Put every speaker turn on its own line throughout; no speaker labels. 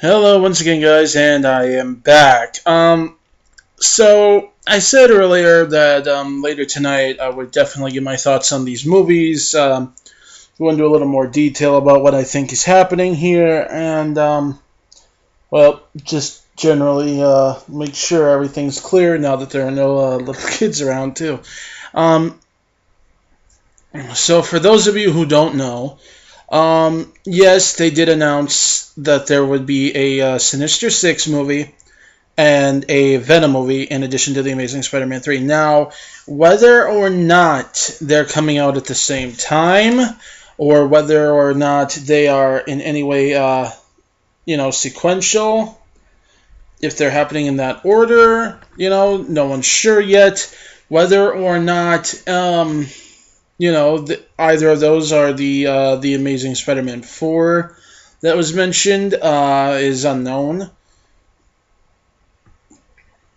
Hello once again, guys, and I am back. So I said earlier that later tonight I would definitely give my thoughts on these movies. Go into a little more detail about what I think is happening here, and just generally make sure everything's clear now that there are no little kids around too. Um, so for those of you who don't know. Yes, they did announce that there would be a Sinister Six movie and a Venom movie in addition to the Amazing Spider-Man 3. Now, whether or not they're coming out at the same time, or whether or not they are in any way, sequential, if they're happening in that order, no one's sure yet. Whether or not, either of those are the Amazing Spider-Man 4 that was mentioned is unknown.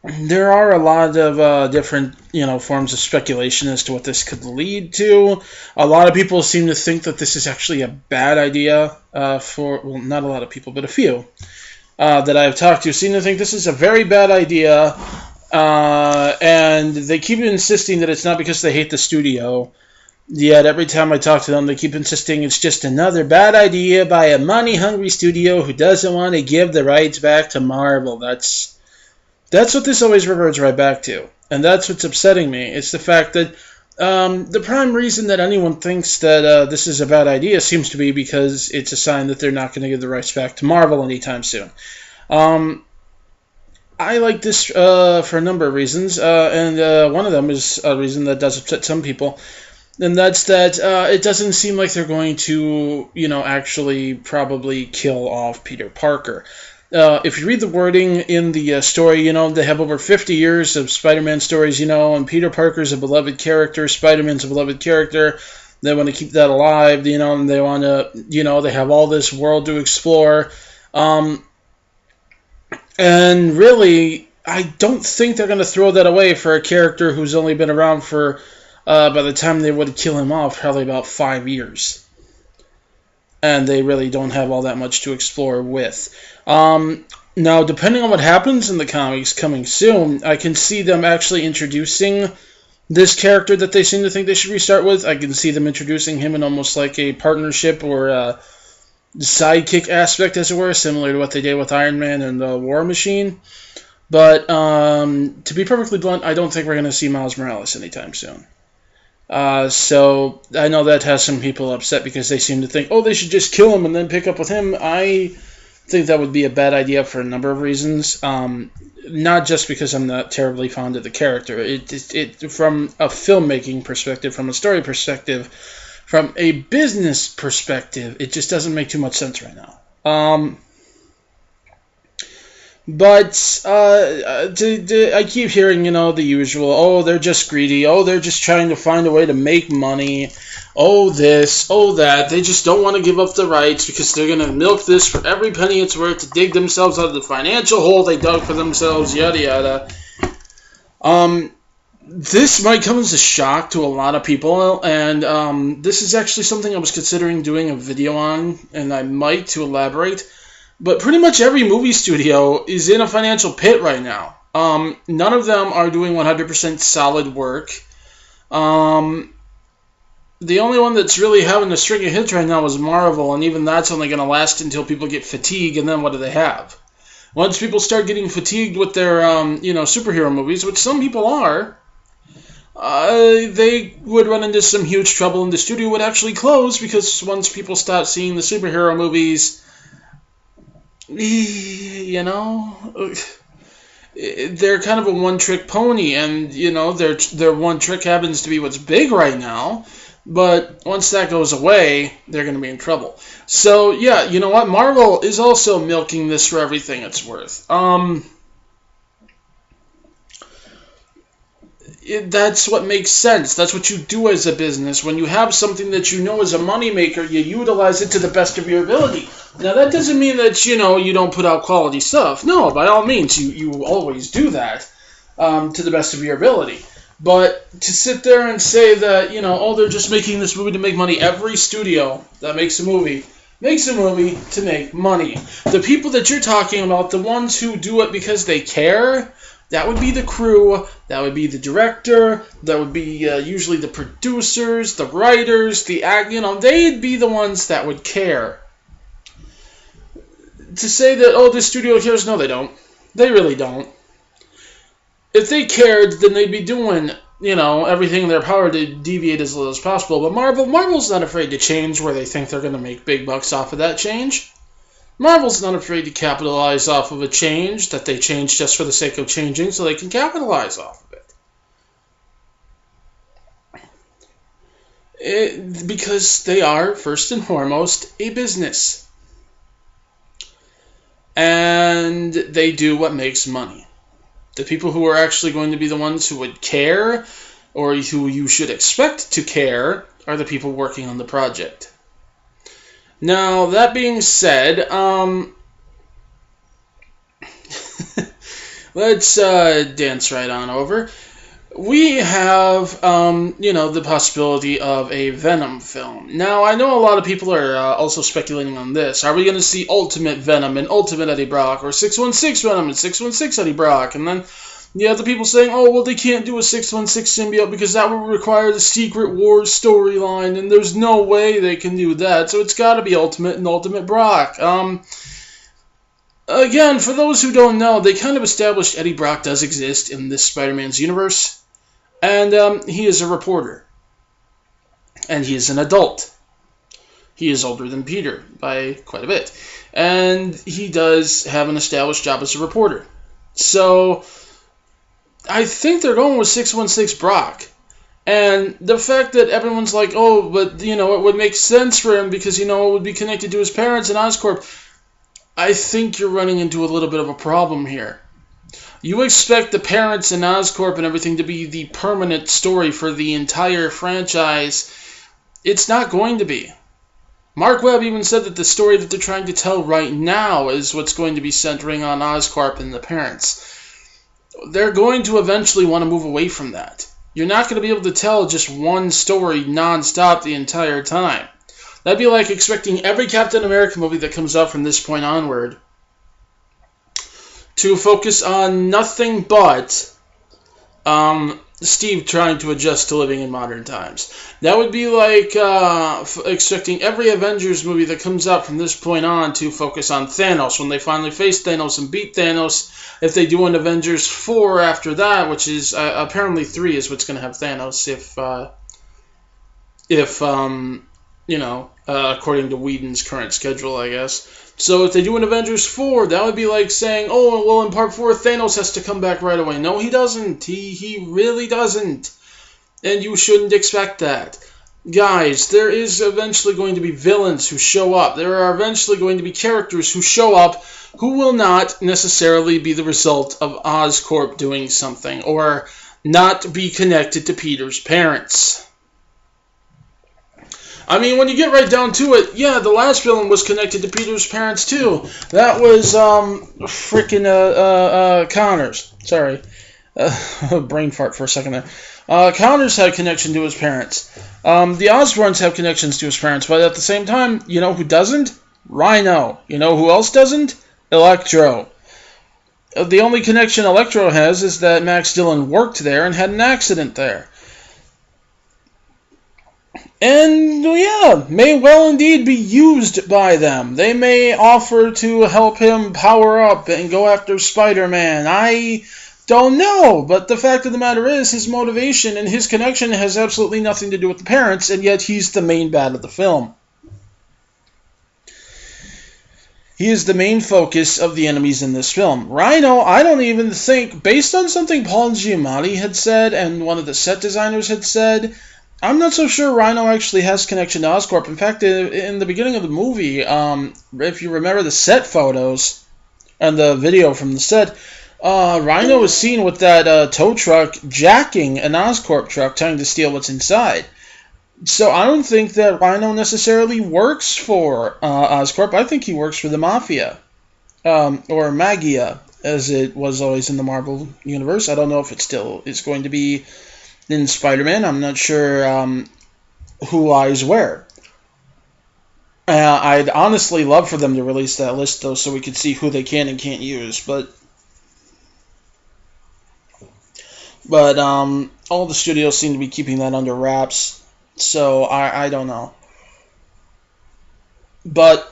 There are a lot of different, forms of speculation as to what this could lead to. A lot of people seem to think that this is actually a bad idea not a lot of people, but a few that I've talked to seem to think this is a very bad idea, and they keep insisting that it's not because they hate the studio. Yet every time I talk to them, they keep insisting it's just another bad idea by a money-hungry studio who doesn't want to give the rights back to Marvel. That's what this always reverts right back to. And that's what's upsetting me. It's the fact that the prime reason that anyone thinks that this is a bad idea seems to be because it's a sign that they're not going to give the rights back to Marvel anytime soon. I like this for a number of reasons, and one of them is a reason that does upset some people. And that's that it doesn't seem like they're going to, actually probably kill off Peter Parker. If you read the wording in the story, they have over 50 years of Spider-Man stories, and Peter Parker's a beloved character, Spider-Man's a beloved character. They want to keep that alive, and they want to, they have all this world to explore. And really, I don't think they're going to throw that away for a character who's only been around for... by the time they would kill him off, probably about 5 years. And they really don't have all that much to explore with. Now, depending on what happens in the comics coming soon, I can see them actually introducing this character that they seem to think they should restart with. I can see them introducing him in almost like a partnership or a sidekick aspect, as it were, similar to what they did with Iron Man and War Machine. But to be perfectly blunt, I don't think we're going to see Miles Morales anytime soon. So I know that has some people upset because they seem to think, they should just kill him and then pick up with him. I think that would be a bad idea for a number of reasons. Not just because I'm not terribly fond of the character. It from a filmmaking perspective, from a story perspective, from a business perspective, it just doesn't make too much sense right now. But I keep hearing, the usual, they're just greedy, they're just trying to find a way to make money, this, that, they just don't want to give up the rights because they're going to milk this for every penny it's worth to dig themselves out of the financial hole they dug for themselves, yada yada. This might come as a shock to a lot of people, and this is actually something I was considering doing a video on, and I might to elaborate. But pretty much every movie studio is in a financial pit right now. None of them are doing 100% solid work. The only one that's really having a string of hits right now is Marvel, and even that's only going to last until people get fatigued, and then what do they have? Once people start getting fatigued with their, superhero movies, which some people are, they would run into some huge trouble, and the studio would actually close, because once people start seeing the superhero movies... they're kind of a one-trick pony, and, their one trick happens to be what's big right now, but once that goes away, they're going to be in trouble. So, yeah, you know what? Marvel is also milking this for everything it's worth. That's what makes sense. That's what you do as a business. When you have something that you know is a moneymaker, you utilize it to the best of your ability. Now, that doesn't mean that, you don't put out quality stuff. No, by all means, you always do that to the best of your ability. But to sit there and say that, they're just making this movie to make money. Every studio that makes a movie makes a movie to make money. The people that you're talking about, the ones who do it because they care, that would be the crew, that would be the director, that would be usually the producers, the writers, they'd be the ones that would care. To say that, oh, the studio cares, no, they don't. They really don't. If they cared, then they'd be doing, everything in their power to deviate as little as possible. But Marvel's not afraid to change where they think they're going to make big bucks off of that change. Marvel's not afraid to capitalize off of a change that they change just for the sake of changing so they can capitalize off of it. Because they are, first and foremost, a business. And they do what makes money. The people who are actually going to be the ones who would care, or who you should expect to care, are the people working on the project. Now, that being said, let's dance right on over. We have, the possibility of a Venom film. Now, I know a lot of people are also speculating on this. Are we going to see Ultimate Venom and Ultimate Eddie Brock, or 616 Venom and 616 Eddie Brock? And then you have the people saying, oh, well, they can't do a 616 symbiote because that would require the Secret Wars storyline, and there's no way they can do that, so it's got to be Ultimate and Ultimate Brock. Again, for those who don't know, they kind of established Eddie Brock does exist in this Spider-Man's universe. And he is a reporter. And he is an adult. He is older than Peter by quite a bit. And he does have an established job as a reporter. So, I think they're going with 616 Brock. And the fact that everyone's like, oh, but, it would make sense for him because, it would be connected to his parents in Oscorp. I think you're running into a little bit of a problem here. You expect the parents in Oscorp and everything to be the permanent story for the entire franchise. It's not going to be. Mark Webb even said that the story that they're trying to tell right now is what's going to be centering on Oscorp and the parents. They're going to eventually want to move away from that. You're not going to be able to tell just one story non-stop the entire time. That'd be like expecting every Captain America movie that comes out from this point onward to focus on nothing but Steve trying to adjust to living in modern times. That would be like expecting every Avengers movie that comes out from this point on to focus on Thanos when they finally face Thanos and beat Thanos. If they do an Avengers 4 after that, which is apparently 3 is what's going to have Thanos according to Whedon's current schedule, I guess. So if they do an Avengers 4, that would be like saying, oh, well, in Part 4, Thanos has to come back right away. No, he doesn't. He really doesn't. And you shouldn't expect that. Guys, there is eventually going to be villains who show up. There are eventually going to be characters who show up who will not necessarily be the result of Oscorp doing something or not be connected to Peter's parents. I mean, when you get right down to it, yeah, the last villain was connected to Peter's parents, too. That was, Connors. Sorry. Brain fart for a second there. Connors had a connection to his parents. The Osborns have connections to his parents, but at the same time, you know who doesn't? Rhino. You know who else doesn't? Electro. The only connection Electro has is that Max Dillon worked there and had an accident there. And, yeah, may well indeed be used by them. They may offer to help him power up and go after Spider-Man. I don't know, but the fact of the matter is his motivation and his connection has absolutely nothing to do with the parents, and yet he's the main bad of the film. He is the main focus of the enemies in this film. Rhino, I don't even think, based on something Paul Giamatti had said and one of the set designers had said, I'm not so sure Rhino actually has connection to Oscorp. In fact, in the beginning of the movie, if you remember the set photos and the video from the set, Rhino was seen with that tow truck jacking an Oscorp truck trying to steal what's inside. So I don't think that Rhino necessarily works for Oscorp. I think he works for the Mafia, or Magia, as it was always in the Marvel Universe. I don't know if it still is going to be in Spider-Man. I'm not sure who lies where. I'd honestly love for them to release that list, though, so we could see who they can and can't use. But all the studios seem to be keeping that under wraps, so I don't know. But,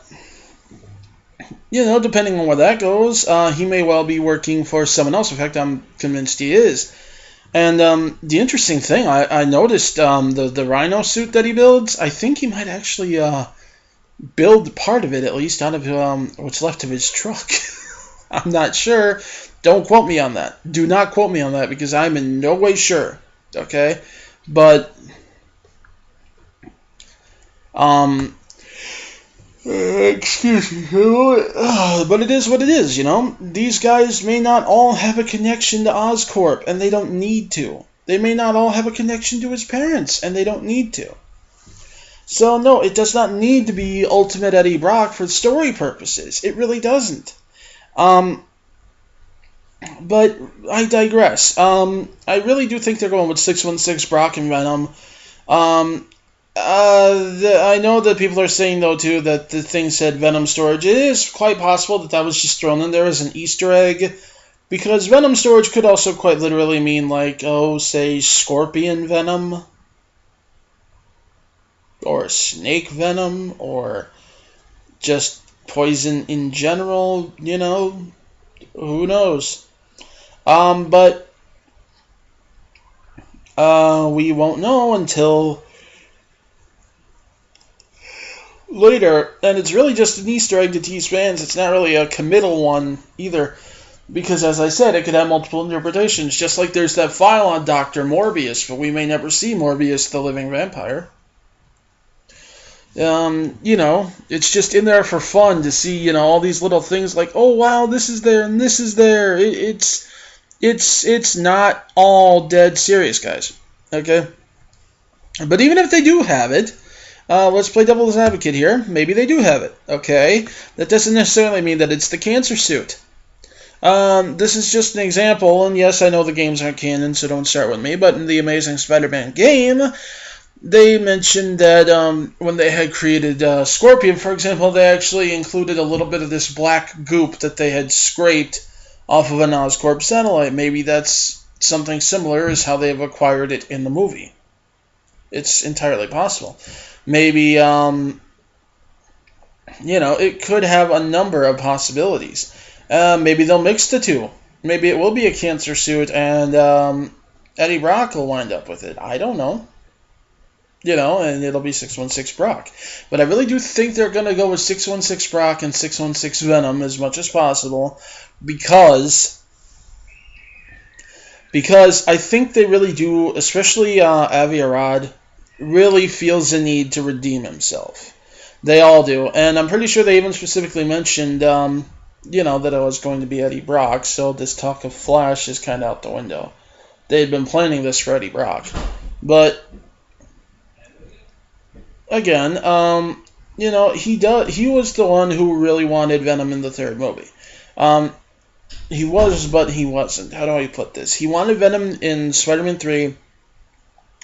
depending on where that goes, he may well be working for someone else. In fact, I'm convinced he is. And the interesting thing, I noticed the Rhino suit that he builds, I think he might actually build part of it, at least, out of what's left of his truck. I'm not sure. Don't quote me on that. Do not quote me on that, because I'm in no way sure. Okay? But, excuse me. But it is what it is, These guys may not all have a connection to Oscorp, and they don't need to. They may not all have a connection to his parents, and they don't need to. So, no, it does not need to be Ultimate Eddie Brock for story purposes. It really doesn't. But I digress. I really do think they're going with 616 Brock and Venom. I know that people are saying, though, too, that the thing said Venom Storage. It is quite possible that was just thrown in there as an Easter egg, because Venom Storage could also quite literally mean, like, say, Scorpion Venom, or Snake Venom, or just poison in general, who knows. But we won't know until later, and it's really just an Easter egg to tease fans. It's not really a committal one either, because as I said, it could have multiple interpretations, just like there's that file on Dr. Morbius, but we may never see Morbius the living vampire. It's just in there for fun to see, all these little things like, oh wow, this is there and this is there. It's not all dead serious, guys. Okay? But even if they do have it, let's play devil's advocate here. Maybe they do have it, okay? That doesn't necessarily mean that it's the cancer suit. This is just an example, and yes, I know the games aren't canon, so don't start with me, but in the Amazing Spider-Man game, they mentioned that when they had created Scorpion, for example, they actually included a little bit of this black goop that they had scraped off of an Oscorp satellite. Maybe that's something similar as how they've acquired it in the movie. It's entirely possible. Maybe, it could have a number of possibilities. Maybe they'll mix the two. Maybe it will be a cancer suit and Eddie Brock will wind up with it. I don't know. And it'll be 616 Brock. But I really do think they're going to go with 616 Brock and 616 Venom as much as possible, because I think they really do, especially Avi Arad, really feels the need to redeem himself. They all do. And I'm pretty sure they even specifically mentioned, that it was going to be Eddie Brock, so this talk of Flash is kind of out the window. They had been planning this for Eddie Brock. But again, he was the one who really wanted Venom in the third movie. He was, but he wasn't. How do I put this? He wanted Venom in Spider-Man 3,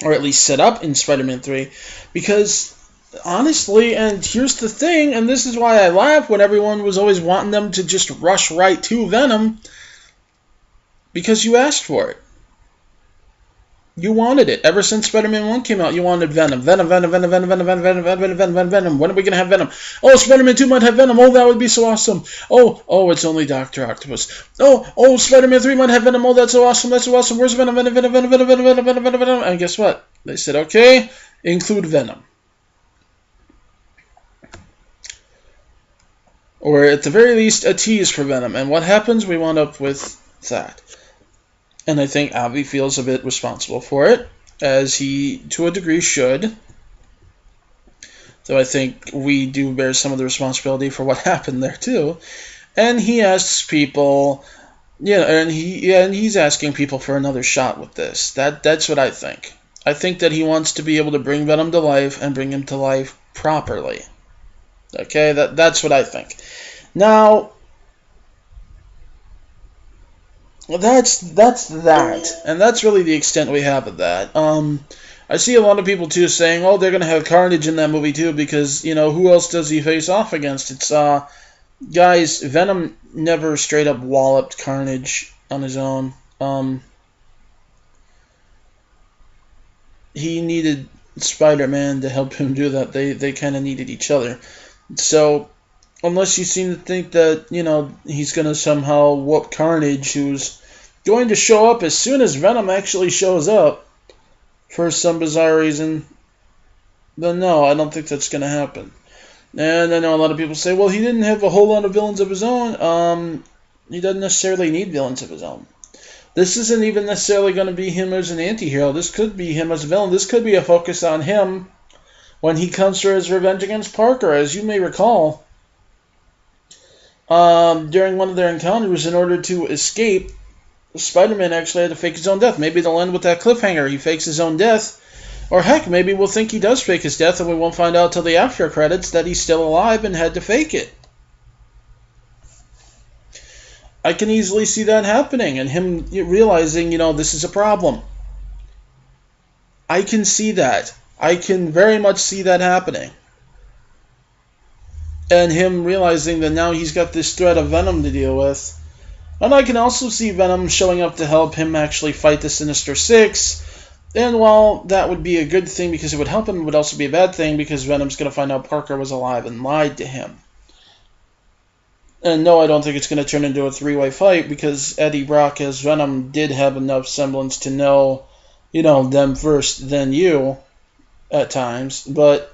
or at least set up in Spider-Man 3, because honestly, and here's the thing, and this is why I laugh when everyone was always wanting them to just rush right to Venom, because you asked for it. You wanted it. Ever since Spider-Man 1 came out, you wanted Venom. Venom. When are we going to have Venom? Oh, Spider-Man 2 might have Venom. Oh, that would be so awesome. Oh, it's only Dr. Octopus. Oh, Spider-Man 3 might have Venom. Oh, that's so awesome. That's so awesome. Where's Venom? Venom. And guess what? They said, okay, include Venom. Or at the very least, a tease for Venom. And what happens? We wound up with that. And I think Avi feels a bit responsible for it, as he, to a degree, should. So I think we do bear some of the responsibility for what happened there, too. And he asks people, and he's asking people for another shot with this. That's what I think. I think that he wants to be able to bring Venom to life, and bring him to life properly. Okay, that's what I think. Now, that's that, and that's really the extent we have of that. I see a lot of people too saying, "Oh, they're gonna have Carnage in that movie too," because who else does he face off against? It's guys, Venom never straight up walloped Carnage on his own. He needed Spider-Man to help him do that. They kind of needed each other. So, unless you seem to think that, he's going to somehow whoop Carnage, who's going to show up as soon as Venom actually shows up, for some bizarre reason, then no, I don't think that's going to happen. And I know a lot of people say, well, he didn't have a whole lot of villains of his own. He doesn't necessarily need villains of his own. This isn't even necessarily going to be him as an anti-hero. This could be him as a villain. This could be a focus on him when he comes for his revenge against Parker. As you may recall, during one of their encounters, in order to escape, Spider-Man actually had to fake his own death. Maybe they'll end with that cliffhanger. He fakes his own death. Or heck, maybe we'll think he does fake his death and we won't find out till the after credits that he's still alive and had to fake it. I can easily see that happening and him realizing, this is a problem. I can see that. I can very much see that happening. And him realizing that now he's got this threat of Venom to deal with. And I can also see Venom showing up to help him actually fight the Sinister Six. And while that would be a good thing because it would help him, it would also be a bad thing because Venom's going to find out Parker was alive and lied to him. And no, I don't think it's going to turn into a three-way fight because Eddie Brock as Venom did have enough semblance to know, them first, then you, at times. But,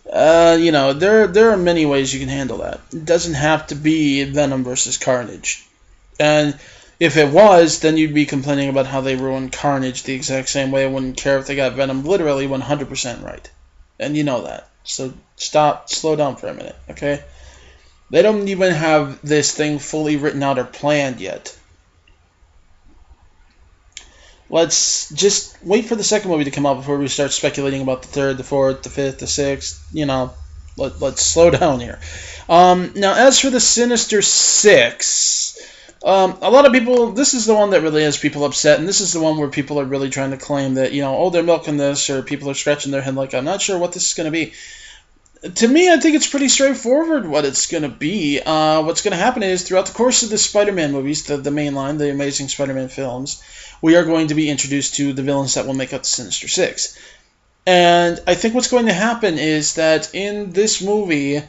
there are many ways you can handle that. It doesn't have to be Venom versus Carnage. And if it was, then you'd be complaining about how they ruined Carnage the exact same way. I wouldn't care if they got Venom literally 100% right. And you know that. So slow down for a minute, okay? They don't even have this thing fully written out or planned yet. Let's just wait for the second movie to come out before we start speculating about the third, the fourth, the fifth, the sixth. Let's slow down here. Now, as for the Sinister Six, a lot of people, this is the one that really has people upset, and this is the one where people are really trying to claim that, they're milking this, or people are scratching their head like, I'm not sure what this is going to be. To me, I think it's pretty straightforward what it's going to be. What's going to happen is, throughout the course of the Spider-Man movies, the main line, the Amazing Spider-Man films, we are going to be introduced to the villains that will make up the Sinister Six. And I think what's going to happen is that in this movie,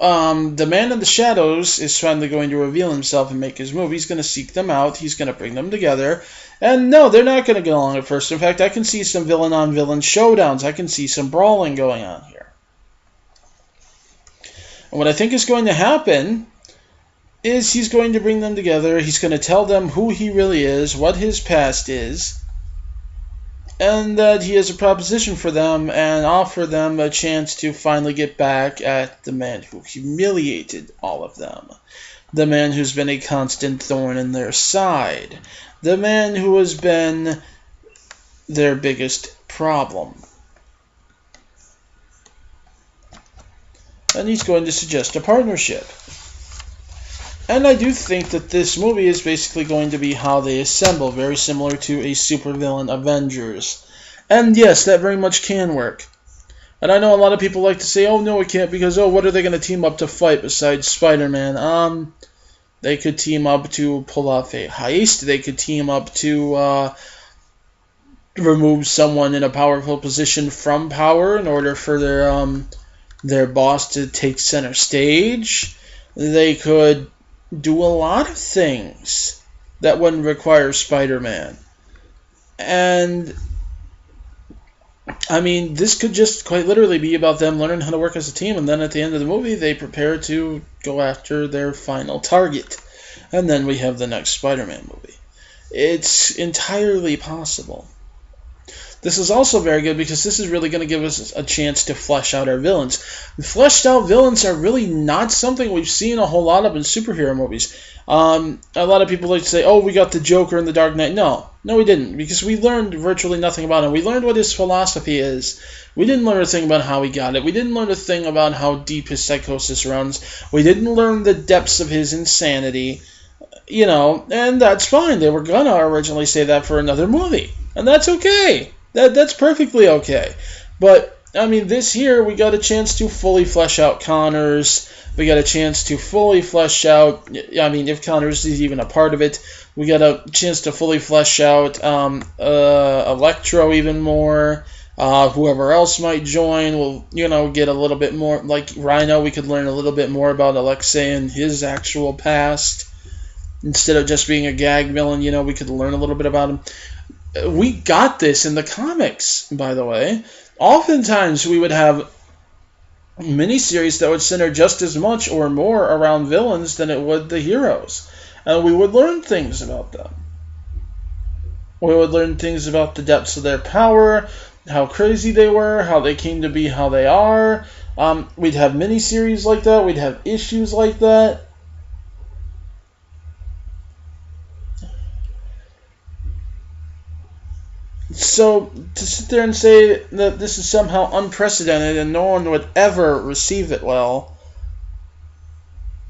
the Man in the Shadows is finally going to reveal himself and make his move. He's going to seek them out. He's going to bring them together. And no, they're not going to get along at first. In fact, I can see some villain-on-villain showdowns. I can see some brawling going on here. And what I think is going to happen is he's going to bring them together. He's going to tell them who he really is, what his past is, and that he has a proposition for them and offer them a chance to finally get back at the man who humiliated all of them. The man who's been a constant thorn in their side. The man who has been their biggest problem. And he's going to suggest a partnership. And I do think that this movie is basically going to be how they assemble, very similar to a supervillain Avengers. And yes, that very much can work. And I know a lot of people like to say, oh no it can't, because what are they going to team up to fight besides Spider-Man? They could team up to pull off a heist, they could team up to remove someone in a powerful position from power in order for their boss to take center stage. They could do a lot of things that wouldn't require Spider-Man. And, I mean, this could just quite literally be about them learning how to work as a team, and then at the end of the movie, they prepare to go after their final target. And then we have the next Spider-Man movie. It's entirely possible. This is also very good because this is really going to give us a chance to flesh out our villains. Fleshed out villains are really not something we've seen a whole lot of in superhero movies. A lot of people like to say, oh, we got the Joker in The Dark Knight. No, we didn't, because we learned virtually nothing about him. We learned what his philosophy is. We didn't learn a thing about how he got it. We didn't learn a thing about how deep his psychosis runs. We didn't learn the depths of his insanity. And that's fine. They were gonna originally say that for another movie, and that's okay. That's perfectly okay. But I mean, this year we got a chance to fully flesh out Connors. We got a chance to fully flesh out. I mean, if Connors is even a part of it, we got a chance to fully flesh out Electro even more. Whoever else might join will, get a little bit more. Like Rhino, we could learn a little bit more about Alexei and his actual past. Instead of just being a gag villain, we could learn a little bit about him. We got this in the comics, by the way. Oftentimes, we would have miniseries that would center just as much or more around villains than it would the heroes. And we would learn things about them. We would learn things about the depths of their power, how crazy they were, how they came to be how they are. We'd have miniseries like that. We'd have issues like that. So, to sit there and say that this is somehow unprecedented and no one would ever receive it well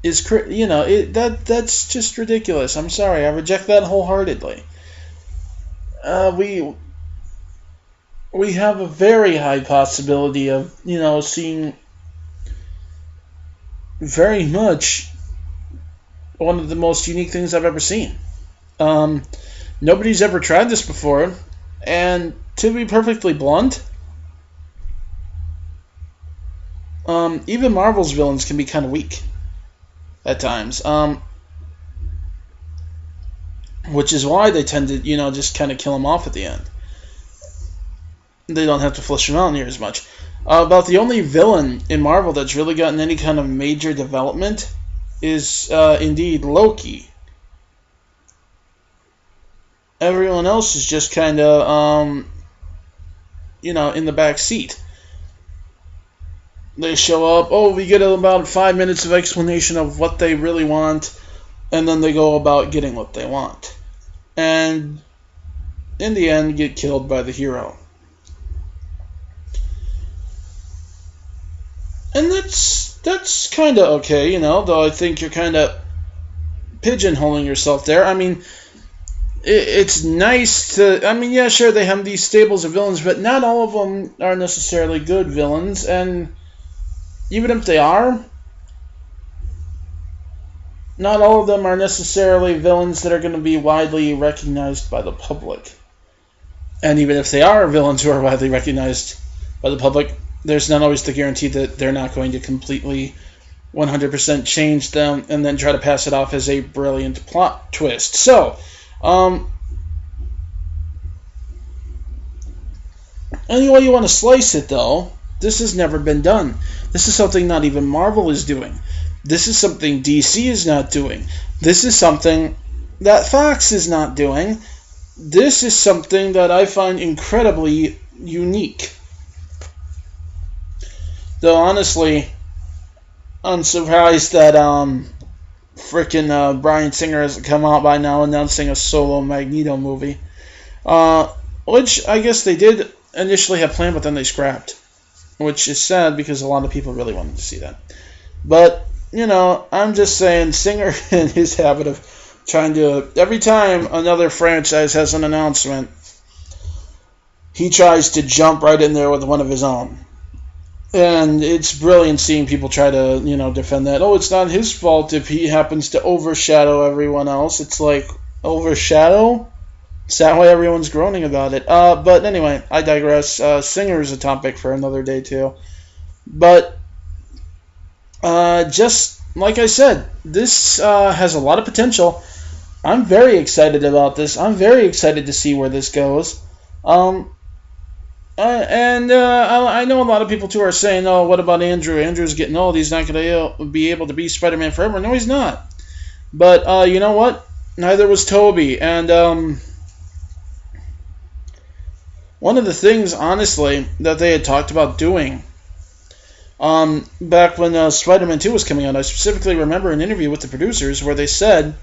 is, that's just ridiculous. I'm sorry, I reject that wholeheartedly. We have a very high possibility of, seeing very much one of the most unique things I've ever seen. Nobody's ever tried this before. And to be perfectly blunt, even Marvel's villains can be kind of weak at times. Which is why they tend to, just kind of kill them off at the end. They don't have to flesh them out near as much. About the only villain in Marvel that's really gotten any kind of major development is indeed Loki. Everyone else is just kind of, in the back seat. They show up, we get about 5 minutes of explanation of what they really want, and then they go about getting what they want. And in the end, get killed by the hero. And that's kind of okay, though I think you're kind of pigeonholing yourself there. I mean, it's nice to... yeah, sure, they have these stables of villains, but not all of them are necessarily good villains, and even if they are, not all of them are necessarily villains that are going to be widely recognized by the public. And even if they are villains who are widely recognized by the public, there's not always the guarantee that they're not going to completely 100% change them and then try to pass it off as a brilliant plot twist. So... any way you want to slice it, though, this has never been done. This is something not even Marvel is doing. This is something DC is not doing. This is something that Fox is not doing. This is something that I find incredibly unique. Though, honestly, I'm surprised that, frickin' Bryan Singer has come out by now announcing a solo Magneto movie. Which I guess they did initially have planned, but then they scrapped. Which is sad because a lot of people really wanted to see that. But, I'm just saying, Singer and his habit of trying to... every time another franchise has an announcement, he tries to jump right in there with one of his own. And it's brilliant seeing people try to, defend that. Oh, it's not his fault if he happens to overshadow everyone else. It's like, overshadow? Is that why everyone's groaning about it? But anyway, I digress. Singer is a topic for another day, too. But, just like I said, this has a lot of potential. I'm very excited about this. I'm very excited to see where this goes. I know a lot of people, too, are saying, oh, what about Andrew? Andrew's getting old. He's not going to be able to be Spider-Man forever. No, he's not. But, you know what? Neither was Toby. And, one of the things, honestly, that they had talked about doing back when Spider-Man 2 was coming out, I specifically remember an interview with the producers where they said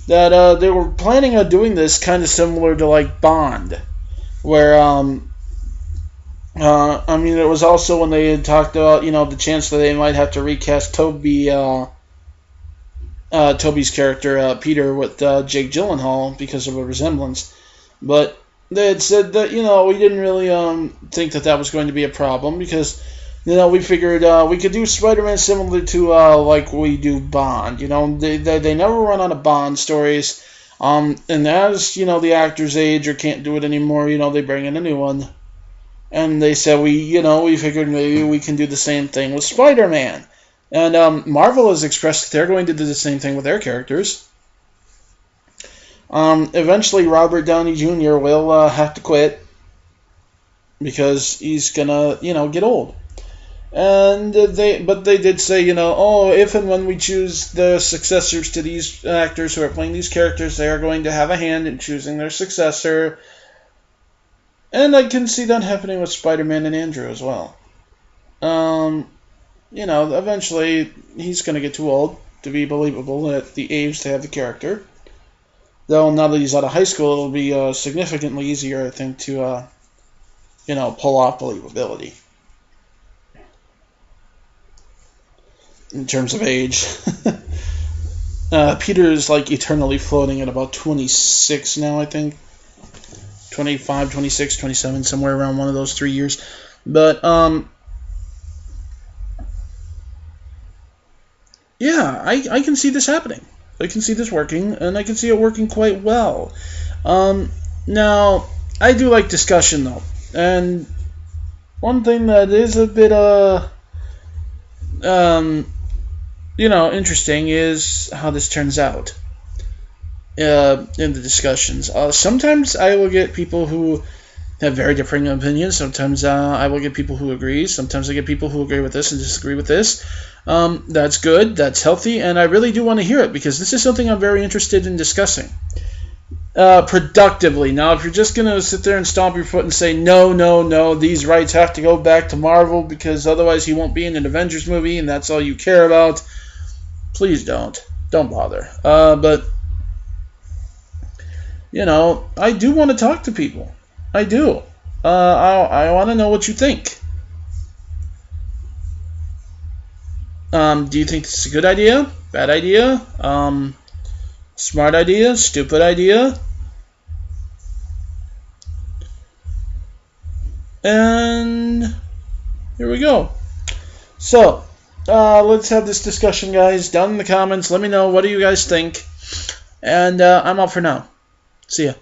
that they were planning on doing this kind of similar to, like, Bond, where, it was also when they had talked about, the chance that they might have to recast Toby Toby's character, Peter, with Jake Gyllenhaal because of a resemblance. But they had said that, we didn't really think that was going to be a problem because, we figured we could do Spider-Man similar to like we do Bond. They never run out of Bond stories. And as, the actors age or can't do it anymore, they bring in a new one. And they said we figured maybe we can do the same thing with Spider-Man. And Marvel has expressed that they're going to do the same thing with their characters. Eventually, Robert Downey Jr. will have to quit because he's gonna, get old. And they did say, if and when we choose the successors to these actors who are playing these characters, they are going to have a hand in choosing their successor. And I can see that happening with Spider-Man and Andrew as well. Eventually he's going to get too old to be believable at the age to have the character. Though now that he's out of high school, it'll be significantly easier, I think, to, pull off believability. In terms of age. Peter is like eternally floating at about 26 now, I think. 25, 26, 27, somewhere around one of those 3 years. But, yeah, I can see this happening. I can see this working, and I can see it working quite well. Now, I do like discussion, though. And one thing that is a bit, interesting is how this turns out in the discussions. Sometimes I will get people who have very differing opinions. Sometimes I will get people who agree. Sometimes I get people who agree with this and disagree with this. That's good. That's healthy. And I really do want to hear it because this is something I'm very interested in discussing. Productively. Now, if you're just going to sit there and stomp your foot and say, no, these rights have to go back to Marvel because otherwise he won't be in an Avengers movie and that's all you care about, please don't. Don't bother. But, I do want to talk to people. I do. I want to know what you think. Do you think this is a good idea? Bad idea? Smart idea? Stupid idea? And here we go. So, let's have this discussion, guys. Down in the comments, let me know, what do you guys think? And I'm out for now. See ya.